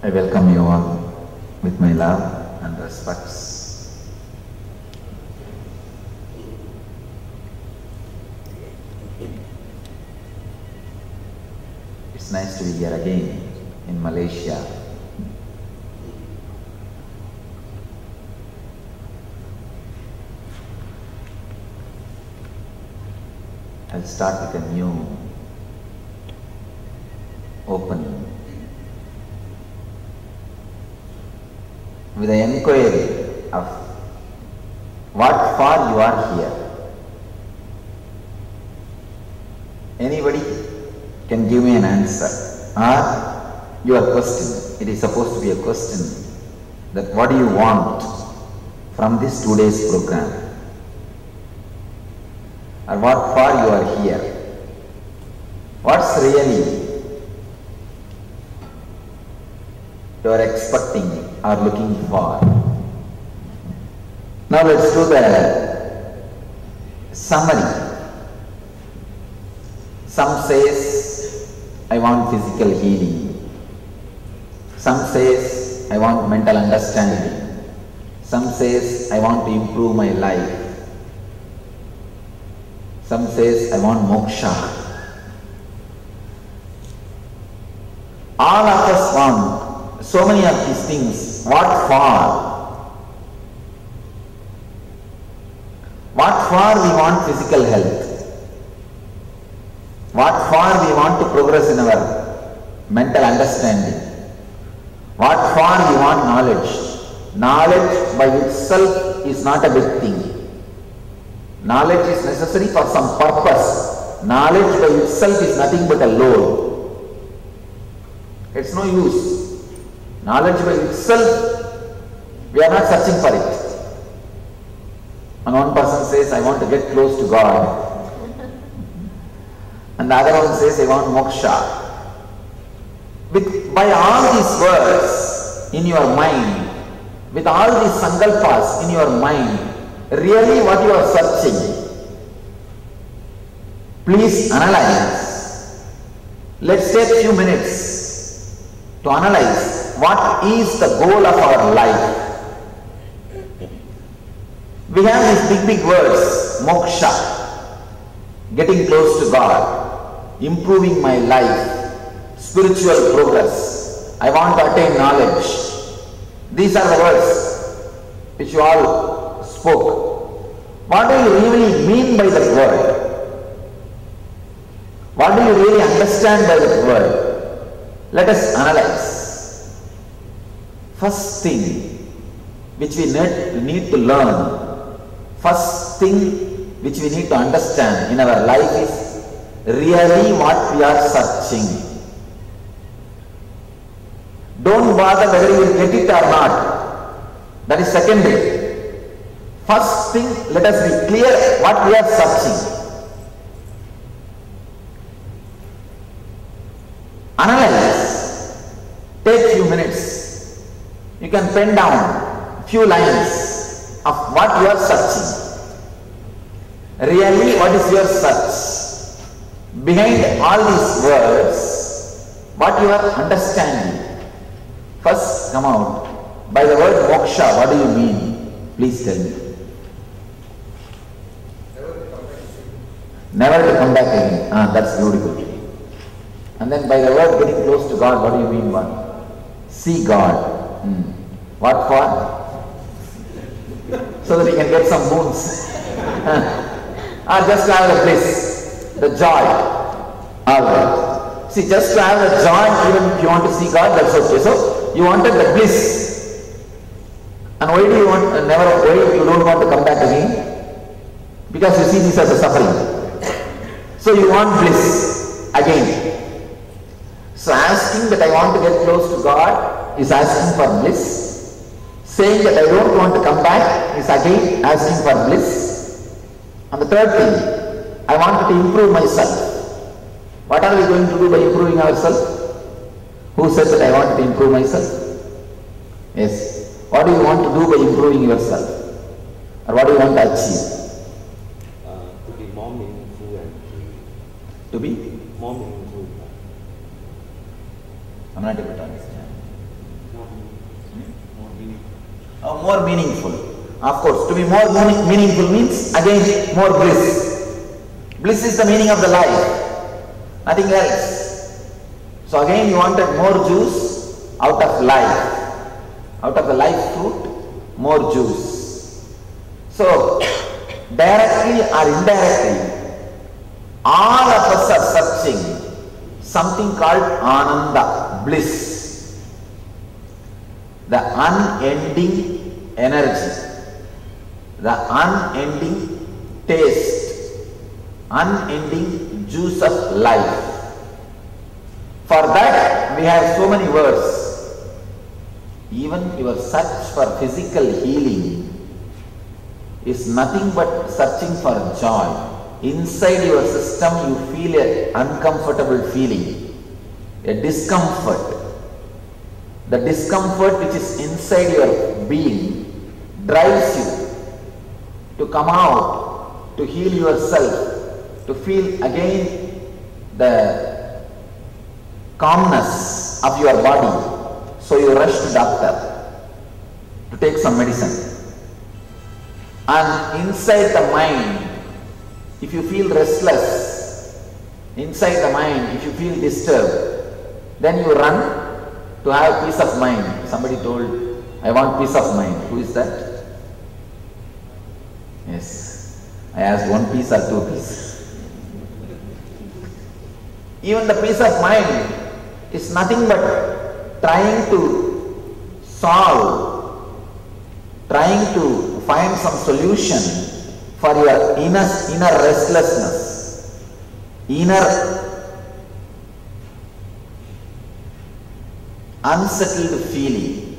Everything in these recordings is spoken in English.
I welcome you all with my love and respects. It's nice to be here again in Malaysia. I'll start with a new opening. With the inquiry of what for you are here. Anybody can give me an answer or your question. It is supposed to be a question that what do you want from this 2 days program, or what for you are here. What's really you are expecting or looking for. Now let's do the summary. Some says, I want physical healing. Some says, I want mental understanding. Some says, I want to improve my life. Some says, I want moksha. All of us want so many of these things. What for? What for we want physical health? What for we want to progress in our mental understanding? What for we want knowledge? Knowledge by itself is not a big thing. Knowledge is necessary for some purpose. Knowledge by itself is nothing but a load. It's no use. Knowledge by itself, we are not searching for it. And one person says, I want to get close to God. And the other one says, I want moksha. By all these words in your mind, with all these sankalpas in your mind, really what you are searching, please analyze. Let's take a few minutes to analyze what is the goal of our life. We have these big words, moksha, getting close to God, improving my life, spiritual progress, I want to attain knowledge. These are the words which you all spoke. What do you really mean by that word? What do you really understand by that word? Let us analyze. First thing which we need to learn, first thing which we need to understand in our life is really what we are searching. Don't bother whether you will get it or not. That is secondary. First thing, let us be clear what we are searching. Analyze. Take few minutes. You can pen down few lines of what you are searching. Really, what is your search? Behind all these words, what you are understanding. First, come out. By the word moksha, what do you mean? Please tell me. Never to come back again. That's beautiful. And then by the word getting close to God, what do you mean by? See God. What for? So that we can get some moons. Or just to have the bliss, the joy. Alright. See, just to have the joy, even if you want to see God, that's okay. So, you wanted the bliss. And why do you want, why you don't want to come back again? Because you see this as a suffering. So, you want bliss again. So, asking that I want to get close to God is asking for bliss. Saying that I don't want to come back is again asking for bliss. And the third thing, I wanted to improve myself. What are we going to do by improving ourselves? Who said that I want to improve myself? Yes. What do you want to do by improving yourself? Or what do you want to achieve? To be more meaningful and To be more meaningful. I'm not able to understand. more meaningful. Of course, to be more meaningful means again more bliss. Bliss is the meaning of the life, nothing else. So again you wanted more juice out of life, out of the life fruit, more juice. So directly or indirectly, all of us are searching something called Ananda, bliss, the unending energy, the unending taste, unending juice of life. For that we have so many words. Even your search for physical healing is nothing but searching for joy. Inside your system you feel an uncomfortable feeling, a discomfort. The discomfort which is inside your being drives you to come out, to heal yourself, to feel again the calmness of your body. So you rush to doctor to take some medicine. And inside the mind, if you feel restless, inside the mind, if you feel disturbed, then you run to have peace of mind. Somebody told, I want peace of mind. Who is that? Yes. I asked 1 piece or 2 pieces. Even the peace of mind is nothing but trying to solve, trying to find some solution for your inner restlessness, inner unsettled feeling.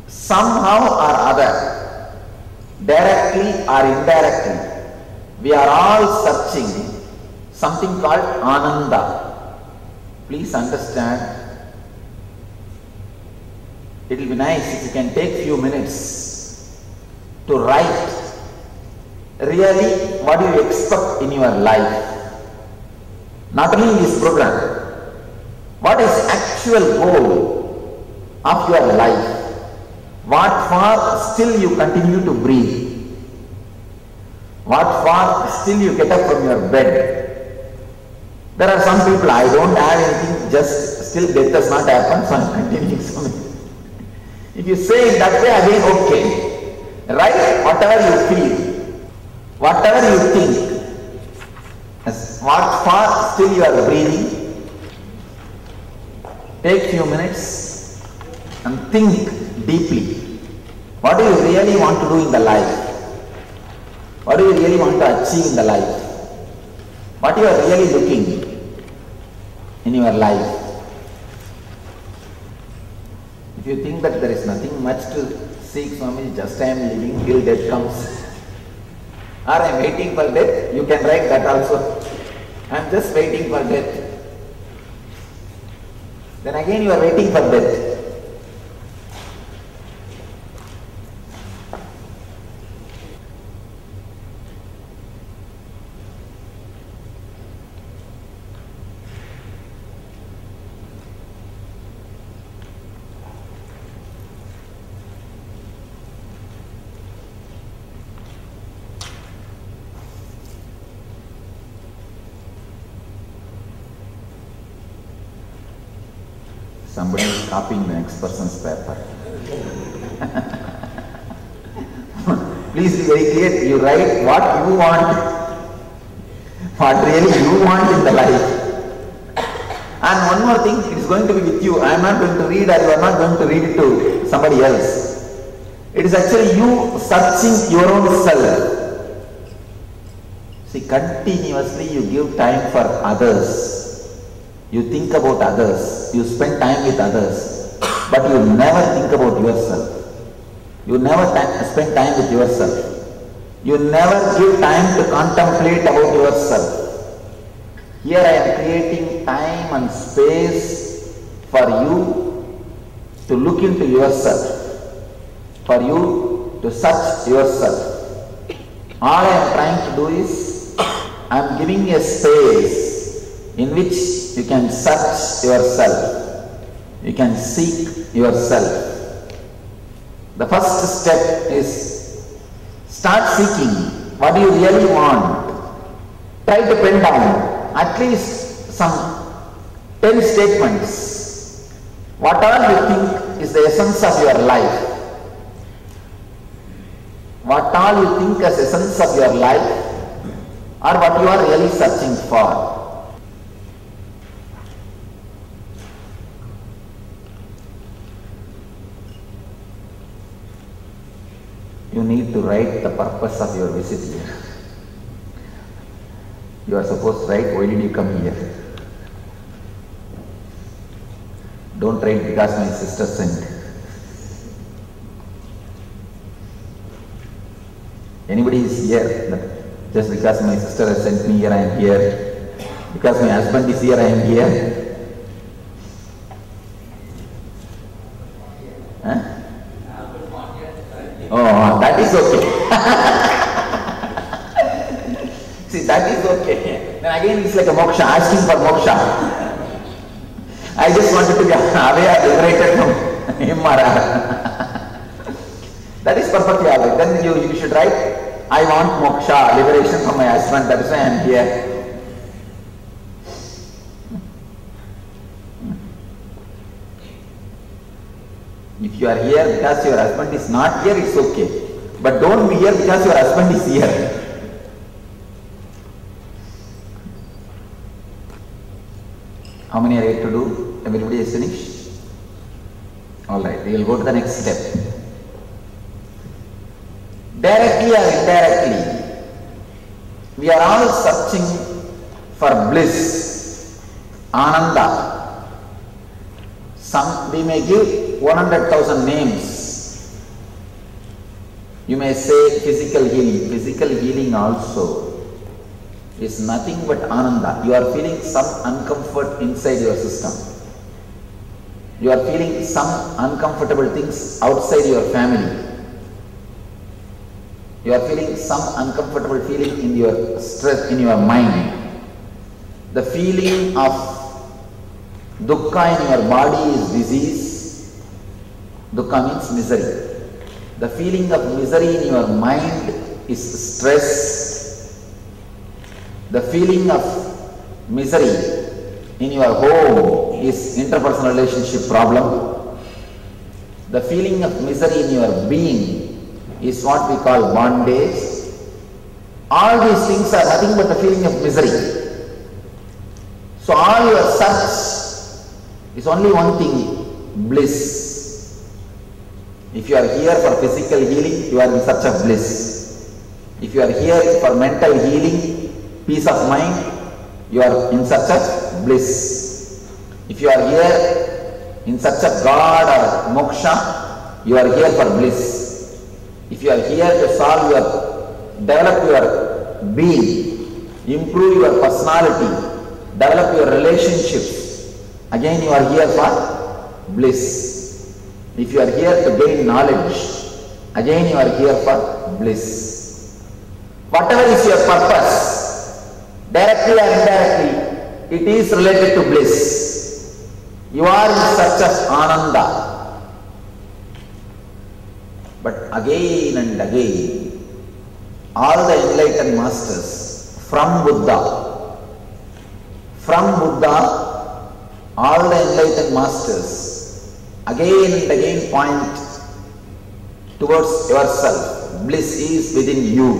Somehow or other, directly or indirectly, we are all searching something called Ananda. Please understand, it will be nice if you can take few minutes to write really what do you expect in your life. Not only in this program, what is actual goal of your life? What for still you continue to breathe? What for still you get up from your bed? There are some people, I don't have anything, just still death has not happened, so I am continuing something. If you say it that way, again okay. Write whatever you feel, whatever you think. What for still you are breathing. Take few minutes and think deeply. What do you really want to do in the life? What do you really want to achieve in the life? What you are really looking in your life? If you think that there is nothing much to seek, Swami, just I am living till death comes, or I am waiting for death, you can write that also. I am just waiting for death. Then again you are waiting for death. Somebody is copying the next person's paper. Please be very clear, you write what you want, what really you want in the life. And one more thing, it is going to be with you. I am not going to read, or you are not going to read it to somebody else. It is actually you searching your own self. See, continuously you give time for others. You think about others, you spend time with others, but you never think about yourself. You never spend time with yourself. You never give time to contemplate about yourself. Here I am creating time and space for you to look into yourself, for you to search yourself. All I am trying to do is, I am giving a space in which you can search yourself, you can seek yourself. The first step is start seeking what you really want. Try to pen down at least some 10 statements. What all you think is the essence of your life. What all you think as essence of your life, or what you are really searching for. You need to write the purpose of your visit here. You are supposed to write, why did you come here? Don't write because my sister sent. Anybody is here, just because my sister has sent me here, I am here. Because my husband is here, I am here. Huh? Oh, that is okay. See, that is okay. Then again it's like a moksha, asking for moksha. I just wanted to be away, liberated from him or her. That is perfectly alright. Then you should write, I want moksha, liberation from my husband, that is why I am here. If you are here because your husband is not here, it's okay. But don't be here because your husband is here. How many are yet to do? Everybody is finished? Alright, we will go to the next step. Directly or indirectly, we are all searching for bliss, ananda. We may give 100,000 names. You may say physical healing. Physical healing also is nothing but ananda. You are feeling some uncomfort inside your system. You are feeling some uncomfortable things outside your family. You are feeling some uncomfortable feeling in your stress, in your mind. The feeling of dukkha in your body is disease. Dukkha means misery. The feeling of misery in your mind is stress. The feeling of misery in your home is interpersonal relationship problem. The feeling of misery in your being is what we call bondage. All these things are nothing but the feeling of misery. So all your search is only one thing, bliss. If you are here for physical healing, you are in search of bliss. If you are here for mental healing, peace of mind, you are in search of bliss. If you are here in search of God or moksha, you are here for bliss. If you are here to develop your being, improve your personality, develop your relationships, again you are here for bliss. If you are here to gain knowledge, again you are here for bliss. Whatever is your purpose, directly or indirectly, it is related to bliss. You are in search of ananda. But again and again, all the enlightened masters from Buddha, all the enlightened masters again and again point towards yourself. Bliss is within you.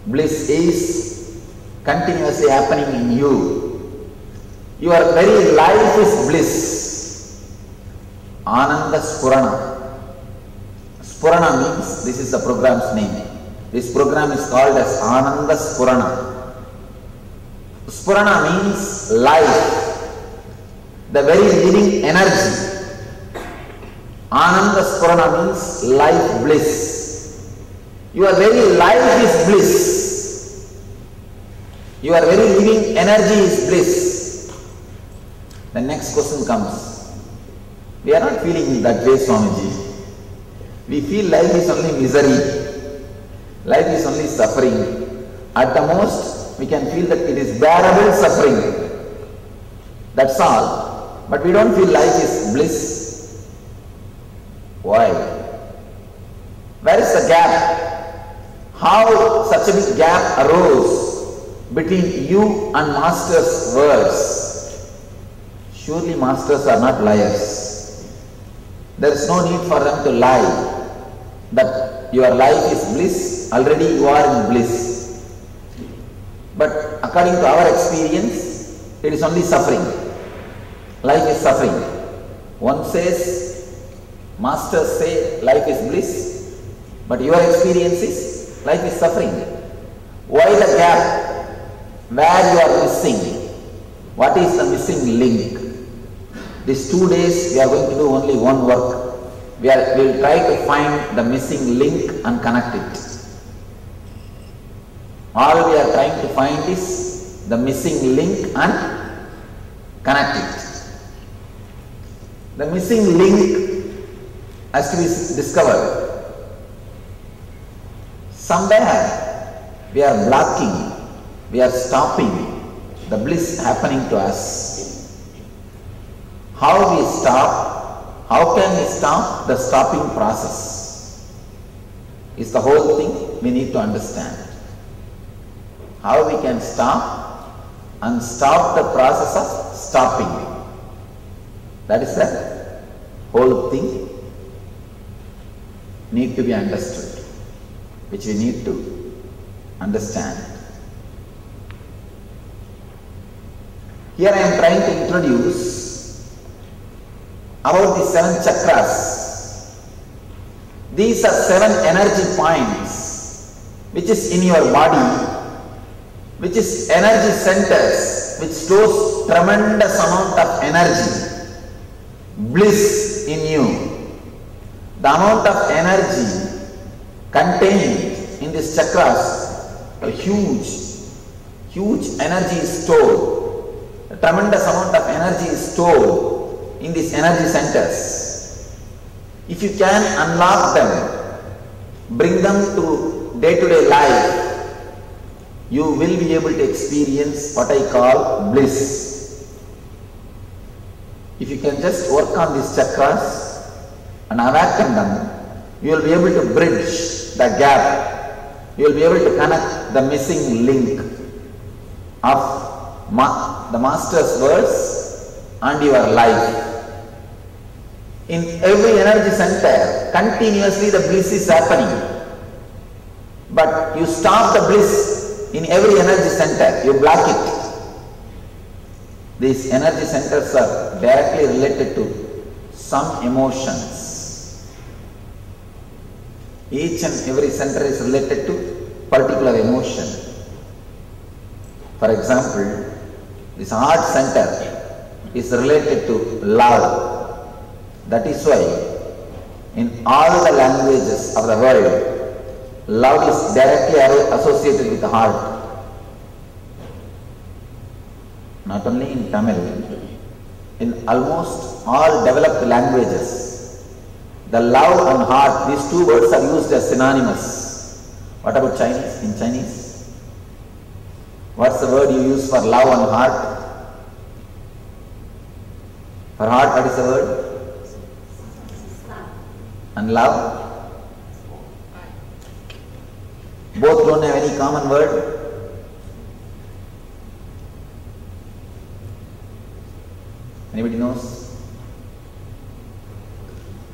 Bliss is continuously happening in you. Your very life is bliss. Ananda Spurana. Spurana means, this is the program's name. This program is called as Ananda Spurana. Spurana means life, the very living energy. Ananda Spurana means life bliss. Your very life is bliss. Your very living energy is bliss. The next question comes. We are not feeling that way, Swamiji. We feel life is only misery, life is only suffering. At the most, we can feel that it is bearable suffering. That's all. But we don't feel life is bliss. Why? Where is the gap? How such a big gap arose between you and Master's words? Surely Masters are not liars. There is no need for them to lie that your life is bliss, already you are in bliss. But according to our experience, it is only suffering. Life is suffering. One says, Masters say life is bliss, but your experience is life is suffering. Why the gap? Where you are missing? What is the missing link? These 2 days we are going to do only one work. We will try to find the missing link and connect it. All we are trying to find is the missing link and connect it. The missing link has to be discovered. Somewhere we are blocking, we are stopping the bliss happening to us. How we stop? How can we stop the stopping process? Is the whole thing we need to understand. How we can stop and stop the process of stopping. That is the whole thing need to be understood, which we need to understand. Here I am trying to introduce about the 7 chakras. These are 7 energy points which is in your body, which is energy centers, which stores tremendous amount of energy, bliss in you. The amount of energy contained in these chakras, a huge energy is stored. A tremendous amount of energy is stored in these energy centers. If you can unlock them, bring them to day-to-day life, you will be able to experience what I call bliss. If you can just work on these chakras and awaken them, you will be able to bridge the gap. You will be able to connect the missing link of the Master's words and your life. In every energy center, continuously the bliss is happening. But you stop the bliss in every energy center, you block it. These energy centers are directly related to some emotions. Each and every center is related to particular emotion. For example, this heart center is related to love. That is why in all the languages of the world, love is directly associated with the heart. Not only in Tamil, in almost all developed languages, the love and heart, these 2 words are used as synonymous. What about Chinese? In Chinese, what's the word you use for love and heart? For heart, what is the word? And love? Both don't have any common word. Anybody knows?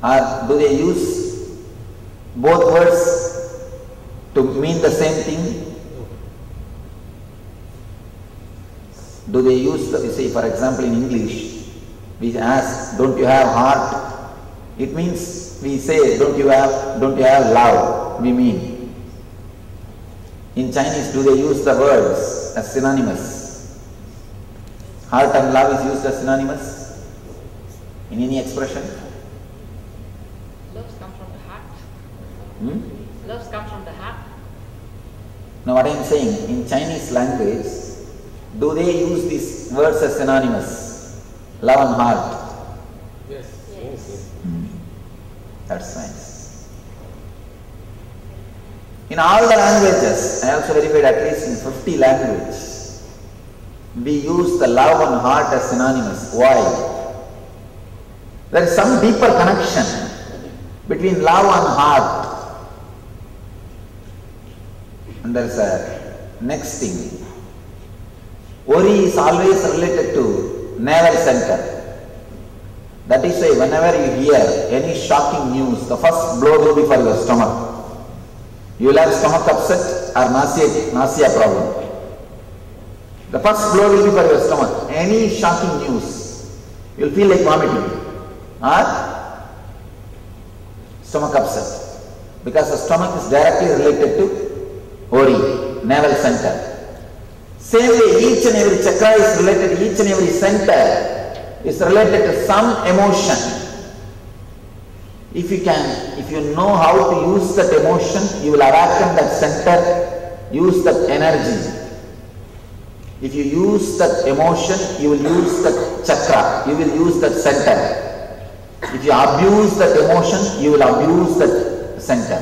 Or do they use both words to mean the same thing? Do they use, you see, for example, in English, we ask, don't you have heart? It means we say, don't you have love? We mean. In Chinese, do they use the words as synonymous? Heart and love is used as synonymous in any expression? Love comes from the heart. Love comes from the heart. Now what I am saying, in Chinese language, do they use these words as synonymous? Love and heart. Yes. That's nice. In all the languages, I also verified at least in 50 languages, we use the love and heart as synonymous. Why? There is some deeper connection between love and heart. And there is a next thing. Worry is always related to navel center. That is why whenever you hear any shocking news, the first blow will be for your stomach. You will have stomach upset or nausea problem. The first blow will be for your stomach. Any shocking news, you will feel like vomiting or stomach upset, because the stomach is directly related to worry, navel center. Same way, each and every chakra is related, each and every center is related to some emotion. If you know how to use that emotion, you will awaken that center, use that energy. If you use that emotion, you will use that chakra, you will use that center. If you abuse that emotion, you will abuse that center.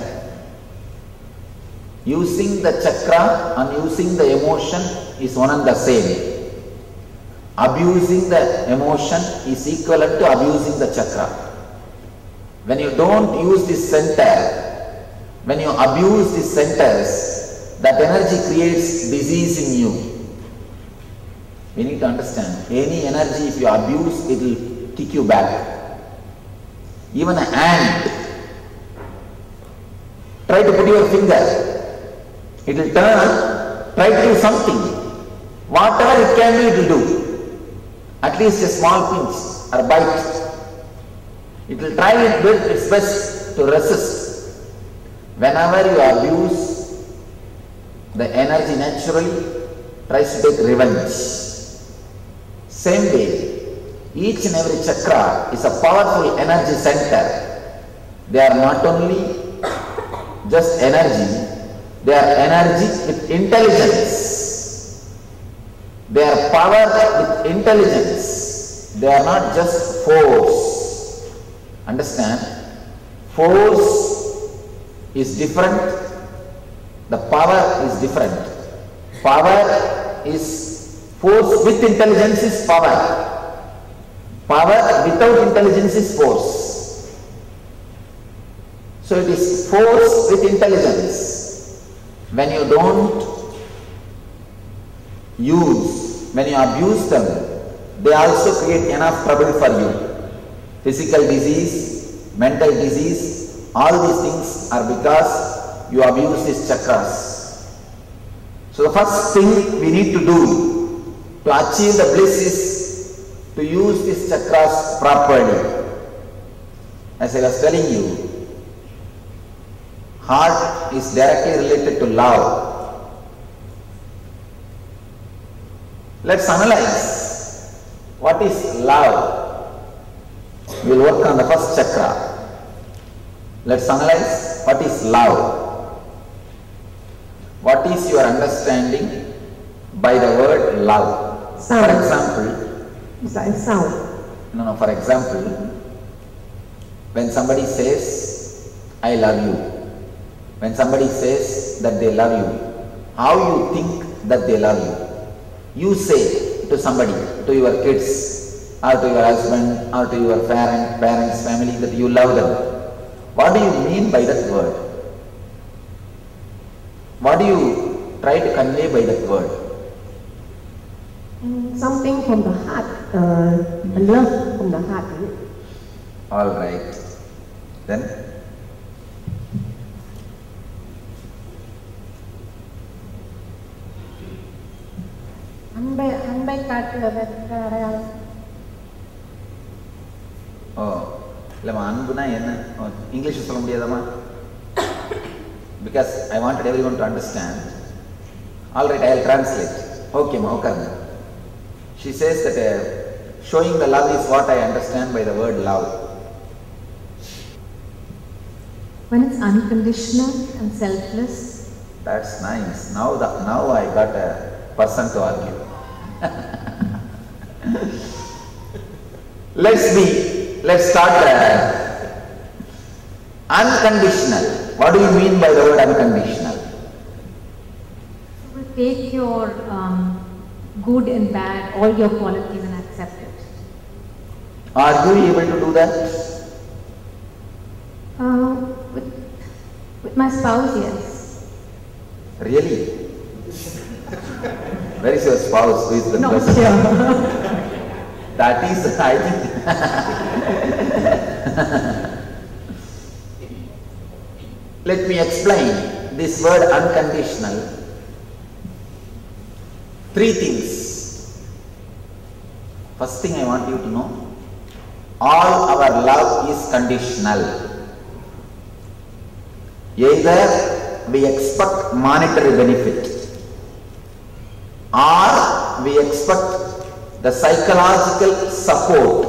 Using the chakra and using the emotion is one and the same. Abusing the emotion is equivalent to abusing the chakra. When you don't use this center, when you abuse these centers, that energy creates disease in you. We need to understand, any energy if you abuse, it will kick you back. Even an ant, try to put your finger, it will turn, try to do something. Whatever it can do, it will do. At least a small pinch or bite. It will try its best to resist. Whenever you abuse, the energy naturally tries to take revenge. Same way, each and every chakra is a powerful energy center. They are not only just energy, they are energy with intelligence. They are power with intelligence. They are not just force. Understand? Force is different. The power is different. Power is force with intelligence is power. Power without intelligence is force. So it is force with intelligence. When you don't use, when you abuse them, they also create enough trouble for you. Physical disease, mental disease, all these things are because you abuse these chakras. So the first thing we need to do to achieve the bliss is to use these chakras properly. As I was telling you, heart is directly related to love. Let's analyze what is love. We will work on the first chakra. Let's analyze what is love. What is your understanding by the word love? Sound. For example, Is that a sound? no, for example, when somebody says, I love you, when somebody says that they love you, how you think that they love you? You say to somebody, to your kids, or to your husband, or to your parents, family, that you love them. What do you mean by that word? What do you try to convey by that word? Something from the heart, a love from the heart. All right. Then? அன்பை காட்டுவதற்கு அடையாளம். ஓ இல்லைம்மா, அன்புனா என்ன? English சொல்ல முடியாதாம்மா? Because I wanted everyone to understand. All right, I will translate. Okay, ma, okay. She says that showing the love is what I understand by the word love. When it's unconditional and selfless. That's nice. Now I got a person to argue. Let's start unconditional. What do you mean by the word unconditional? So we take your good and bad, all your qualities, and accept it. Are you able to do that? With my spouse, yes. Really? Where is your spouse? Who is the Not person? sure. That is, I think. Let me explain this word unconditional. 3 things. First thing I want you to know, all our love is conditional. Either we expect monetary benefit or we expect the psychological support,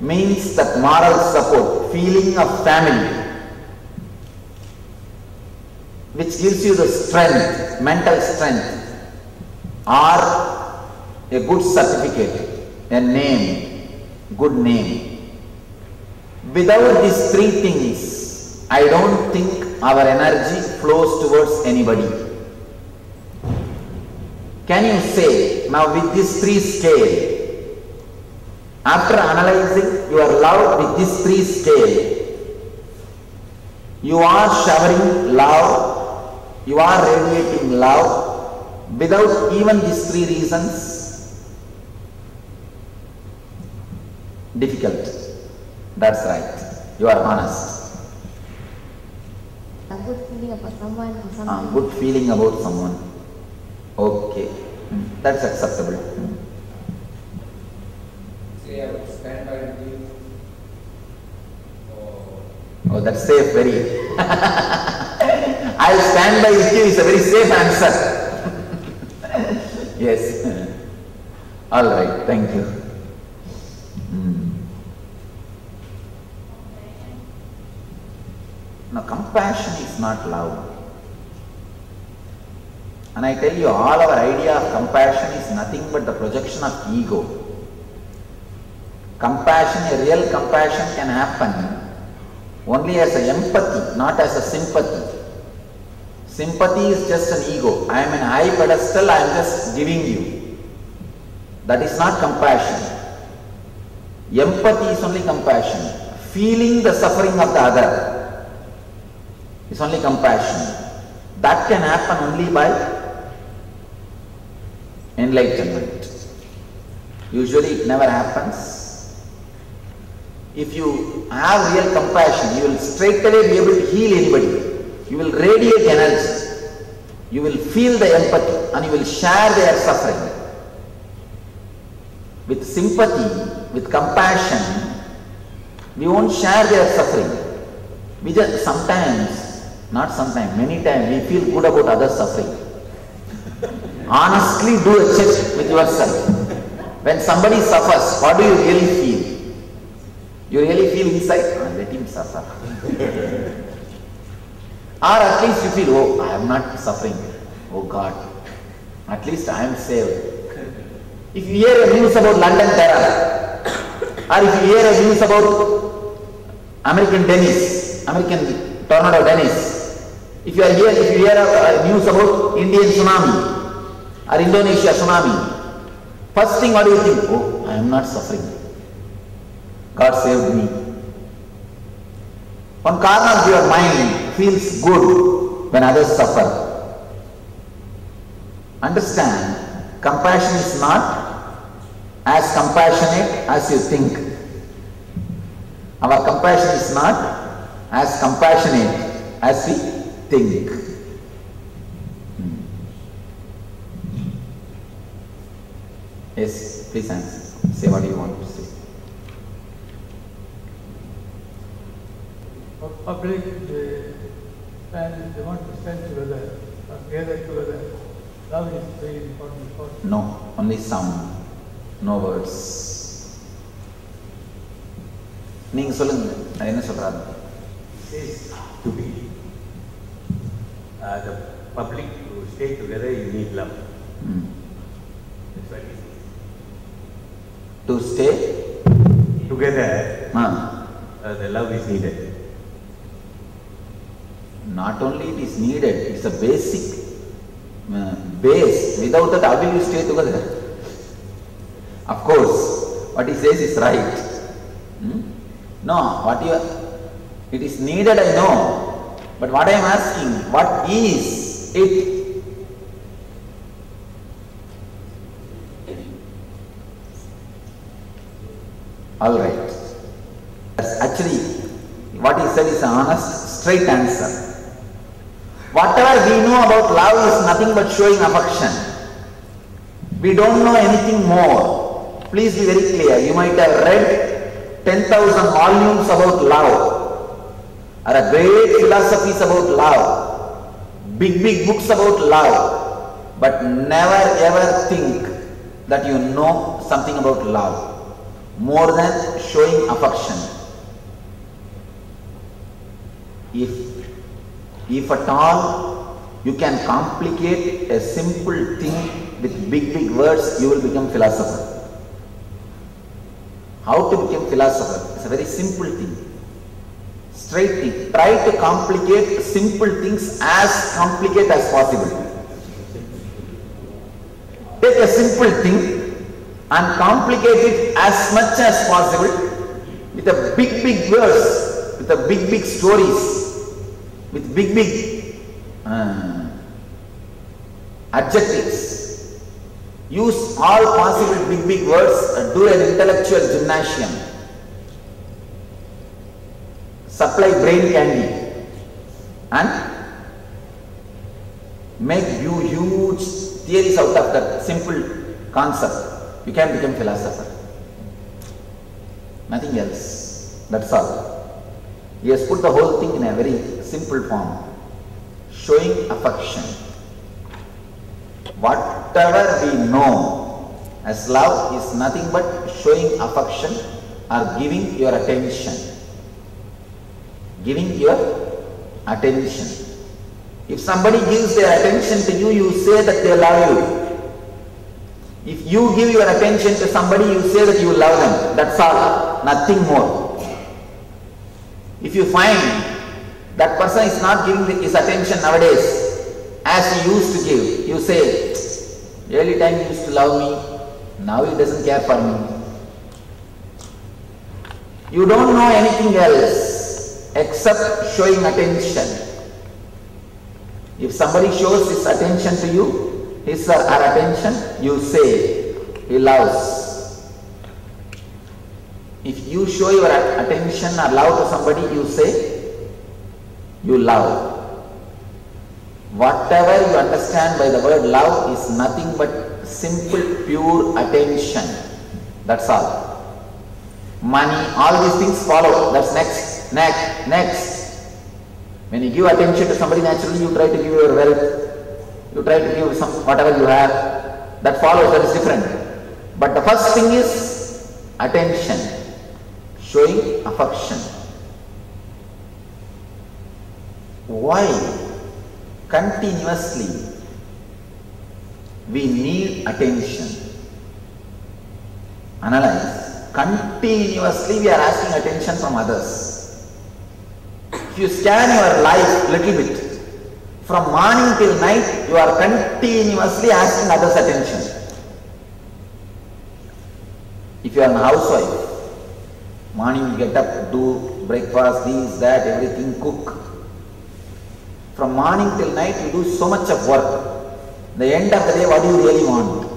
means that moral support, feeling of family, which gives you the strength, mental strength, or a good certificate, a name, good name. Without these 3 things, I don't think our energy flows towards anybody. Can you say, now with this 3 scale, after analyzing your love with this 3 scale, you are showering love, you are radiating love without even these 3 reasons? Difficult. That's right. You are honest. A good feeling about someone or something. Good feeling about someone. Okay. That's acceptable. Say I would stand by you. Oh, that's safe, very. I'll stand by with you is a very safe answer. Yes. All right, thank you. Now, compassion is not love. And I tell you, all our idea of compassion is nothing but the projection of ego. Compassion, a real compassion can happen only as a empathy, not as a sympathy. Sympathy is just an ego. I am in a high pedestal, I am just giving you. That is not compassion. Empathy is only compassion. Feeling the suffering of the other is only compassion. That can happen only by enlightenment. Usually it never happens. If you have real compassion, you will straight away be able to heal anybody. You will radiate energy. You will feel the empathy and you will share their suffering. With sympathy, with compassion, we won't share their suffering. We just not sometimes, many times we feel good about others' suffering. Honestly do a check with yourself. When somebody suffers, what do you really feel? You really feel inside, let him suffer. Or at least you feel, oh, I am not suffering. Oh God, at least I am saved. If you hear a news about London terror, or if you hear a news about American tornado Dennis, if you hear a news about Indian tsunami or Indonesia tsunami, first thing what do you think? Oh, I am not suffering. God saved me. One corner of your mind feels good when others suffer. Understand, compassion is not as compassionate as you think. Our compassion is not as compassionate as we think. Yes, please answer. Say what you want to say. Public, they want to stand together, gather together. Love is very important for us. No, only sound, no words. நீங்க சொல்லுங்க, நான் என்ன சொல்றாரு? Says to be the public to stay together, you need love. That's what he says. To stay Together, the love is needed. Not only it is needed, it's a basic base. Without that, how will you stay together? Of course, what he says is right. No, what you It is needed, I know, but what I am asking, what is it? All right. Actually, what he said is an honest, straight answer. Whatever we know about love is nothing but showing affection. We don't know anything more. Please be very clear. You might have read 10,000 volumes about love, or a great philosophies about love, big books about love, but never ever think that you know something about love more than showing affection. If at all you can complicate a simple thing with big words, you will become philosopher. How to become philosopher? It's a very simple thing. Straight thing. Try to complicate simple things as complicated as possible. Take a simple thing and complicate it as much as possible with a big words, with a big stories, with big adjectives. Use all possible big words, do an intellectual gymnasium. Supply brain candy and make you huge theories out of that simple concept. You can become philosopher. Nothing else. That's all. He has put the whole thing in a very simple form. Showing affection. Whatever we know as love is nothing but showing affection or giving your attention. Giving your attention. If somebody gives their attention to you, you say that they love you. If you give your attention to somebody, you say that you love them. That's all. Nothing more. If you find that person is not giving his attention nowadays as he used to give, you say, early time he used to love me, now he doesn't care for me. You don't know anything else except showing attention. If somebody shows his attention to you, his or her attention, you say, he loves. If you show your attention or love to somebody, you say, you love. Whatever you understand by the word love is nothing but simple, pure attention. That's all. Money, all these things follow. That's next. When you give attention to somebody, naturally you try to give your wealth. You try to give some whatever you have. That follows, that is different. But the first thing is attention. Showing affection. Why? Continuously we need attention. Analyze. Continuously we are asking attention from others. If you scan your life little bit, from morning till night you are continuously asking others attention. If you are a housewife, morning you get up, do breakfast, this, that, everything, cook. From morning till night you do so much of work. The end of the day, what do you really want?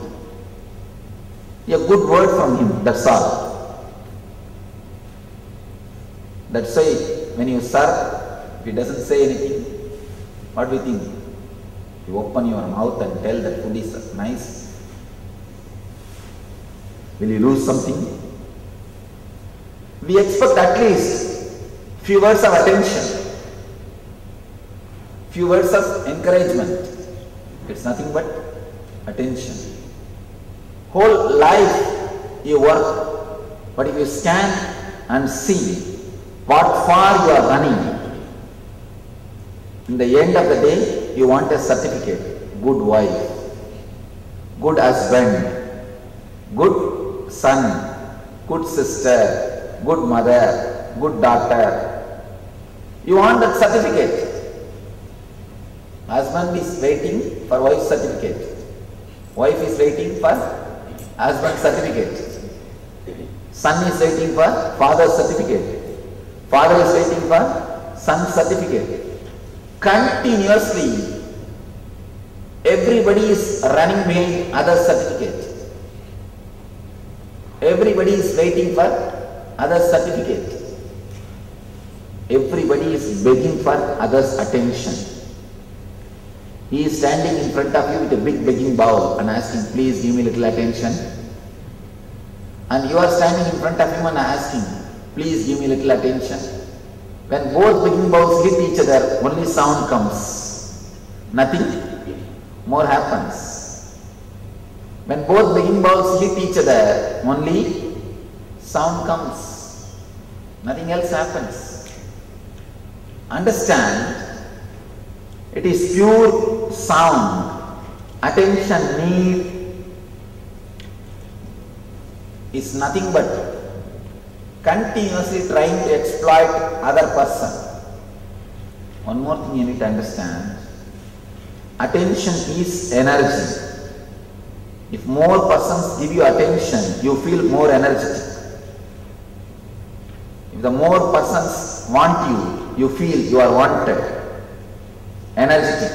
A good word from him, that's all. That's why when you serve, if he doesn't say anything, what do you think? You open your mouth and tell that food is nice. Will you lose something? We expect at least few words of attention, few words of encouragement. It's nothing but attention. Whole life you work, but if you scan and see what far you are running, in the end of the day you want a certificate. Good wife, good husband, good son, good sister, good mother, good daughter. You want that certificate. Husband is waiting for wife's certificate. Wife is waiting for husband's certificate. Son is waiting for father's certificate. Father is waiting for son's certificate. Continuously, everybody is running behind other's certificate. Everybody is waiting for other's certificate. Everybody is begging for others' attention. He is standing in front of you with a big begging bowl and asking, please give me little attention. And you are standing in front of him and asking, please give me little attention. When both begging bowls hit each other, only sound comes. Nothing more happens. When both begging bowls hit each other, only sound comes. Nothing else happens. Understand, it is pure sound. Attention need is nothing but continuously trying to exploit other person. One more thing you need to understand. Attention is energy. If more persons give you attention, you feel more energetic. If the more persons want you, you feel you are wanted, energetic.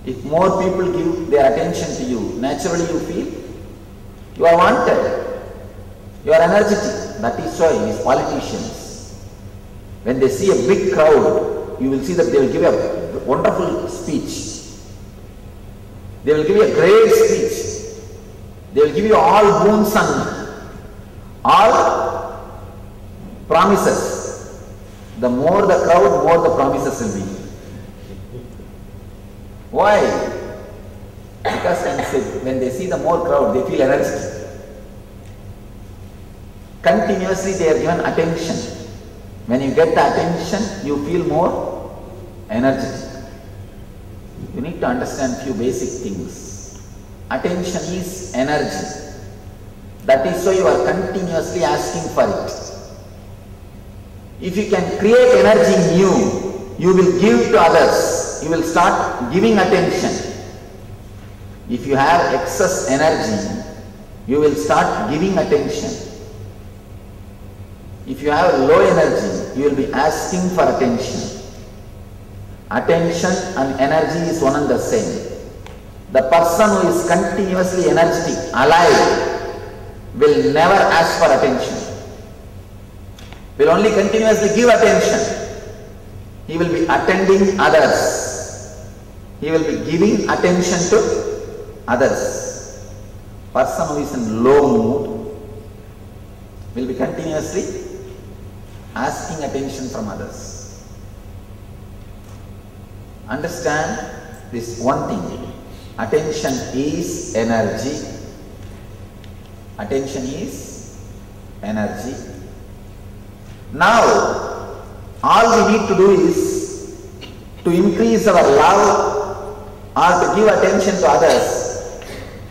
If more people give their attention to you, naturally you feel you are wanted, you are energetic. That is why these politicians, when they see a big crowd, you will see that they will give a wonderful speech. They will give you a great speech. They will give you all boons and all promises. The more the crowd, more the promises will be. Why? Because when they see the more crowd, they feel energetic. Continuously they are given attention. When you get the attention, you feel more energetic. You need to understand few basic things. Attention is energy. That is why you are continuously asking for it. If you can create energy in you, you will give to others. You will start giving attention. If you have excess energy, you will start giving attention. If you have low energy, you will be asking for attention. Attention and energy is one and the same. The person who is continuously energetic, alive, will never ask for attention. Will only continuously give attention. He will be attending others. He will be giving attention to others. Person who is in low mood will be continuously asking attention from others. Understand this one thing. Attention is energy. Attention is energy. Now, all we need to do is to increase our love or to give attention to others.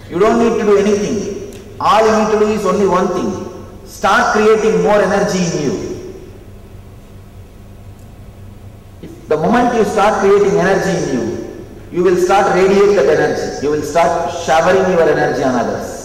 You don't need to do anything. All you need to do is only one thing. Start creating more energy in you. The moment you start creating energy in you, you will start radiate that energy. You will start showering your energy on others.